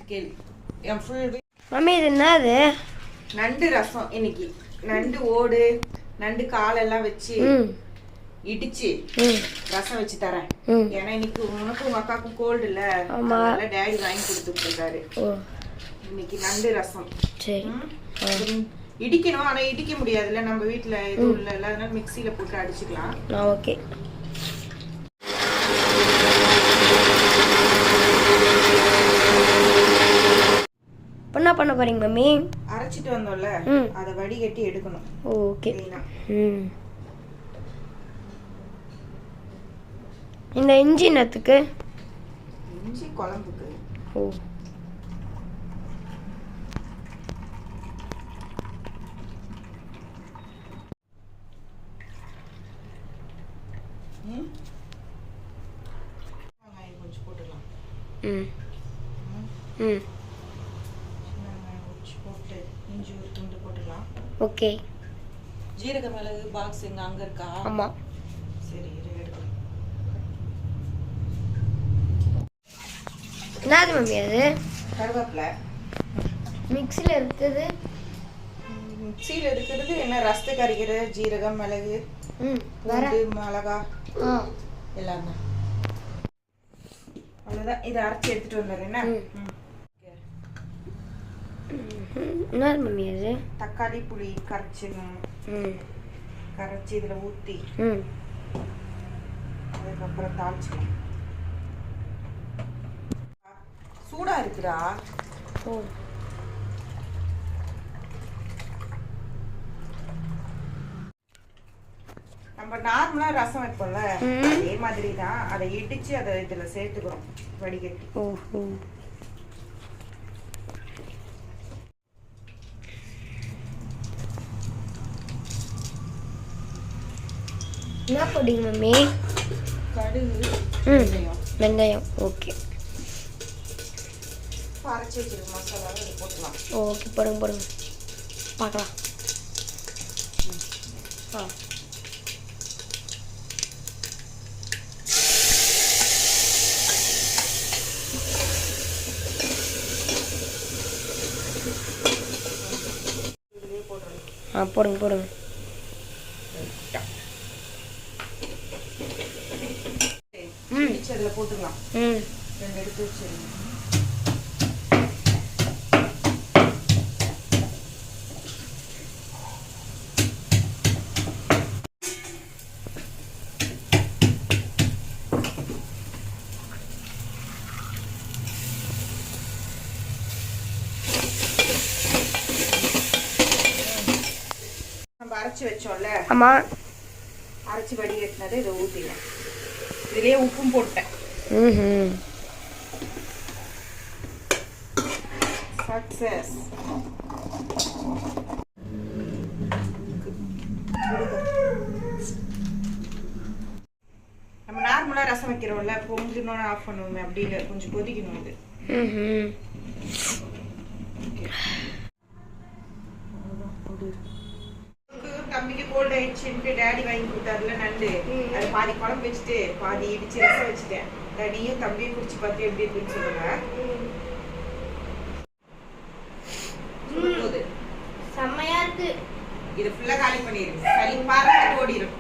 கேளு. என் full mummy இது என்னது? நண்டு ரசம். இன்னைக்கு நண்டு ஓடு நண்டு காலெல்லாம் வச்சு இடிச்சு ரசம் வச்சு தரேன். ஏன்னா இன்னைக்கு உனக்கும் உங்க அக்காக்கும் கோல்டு இல்ல, அதனால டேடி வாங்கி கொடுத்துட்டு இருக்காரு. இன்னைக்கு நண்டு ரசம். சரி, இடிக்கணும். ஆனா இடிக்க முடியாதுல்ல, நம்ம வீட்டுல எதுவும் இல்ல, அதனால மிக்சியில போட்டு அடிச்சுக்கலாம். ஓகே. என்ன பண்ண போறீங்க மம்மி? அரைச்சிட்டு வந்தோம்ல, அதை வடிகட்டி எடுக்கணும். ஓகே. இந்த இஞ்சி என்னத்துக்கு? இஞ்சி குழம்புக்கு. ஓ, கொஞ்சம் போட்டுக்கலாம். போட்டு இஞ்சி ஒரு துண்டு போட்டுக்கலாம். ஓகே. ஜீரக மிளகு பாக்ஸ் எங்க அங்க இருக்கா? ஆமா. சரி, எடுக்கலாம். என்னது மம்மி அது? கருவேப்பிலை. மிக்ஸில இருக்குது. மிக்ஸில இருக்கிறது என்ன, ரசத்துக்கு அரைக்கிற ஜீரகம் மிளகு மிளகா எல்லாம் தான். அவ்வளோதான். இதை அரைச்சி எடுத்துட்டு வந்துடுறேன்னா. என்ன மம்மி அது? தக்காளி புளி கரைச்சிடணும். கரைச்சி இதில் ஊற்றி அதுக்கப்புறம் தாளிச்சிக்கலாம். சூடா இருக்குடா. ஓ, நம்ம நார்மலா ரசம் வைப்போம்ல, அதே மாதிரி தான். அதை இடிச்சு அதை இதுல சேர்த்துக்கிறோம் வடிகட்டி. ஓஹோ. என்ன போடுங்க மம்மி? கடுகு, வெந்தயம். ஓகே. அரைச்சி வச்சிருக்க மசாலா போட்டுக்கலாம். ஓகே, போடுங்க போடுங்க பார்க்கலாம். போடுங்க போடுங்க. அதில் போட்டுக்கலாம். ரெண்டு எடுத்து வச்சிருங்க. அரைச்சி வச்சோம்ல, ஆமா, அரைச்சி வடிகட்டினது இதை ஊற்றிடலாம். இதுலயே உப்பும் போட்டேன். சக்சஸ். நம்ம நார்மலா ரசம் வைக்கிறோம்ல, பொங்கணும் ஆஃப் பண்ணுவோமே, அப்படி இல்லை, கொஞ்சம் கொதிக்கணும் இது. தம்பிக்கு கோல்ட் ஆயிடுச்சுட்டு டேடி வாங்கி கொடுத்தாருல நண்டு, அது பாதி குழம்பு வச்சுட்டு பாதி இடிச்சு ரசம் வச்சுட்டேன். நீயும் தம்பியும் குடிச்சு பார்த்து எப்படி இருக்குன்னு சொல்லுங்க. செம்மையா இருக்கு. இது ஃபுல்லா காலி பண்ணிடுங்க. சளி பறந்து ஓடிடும்.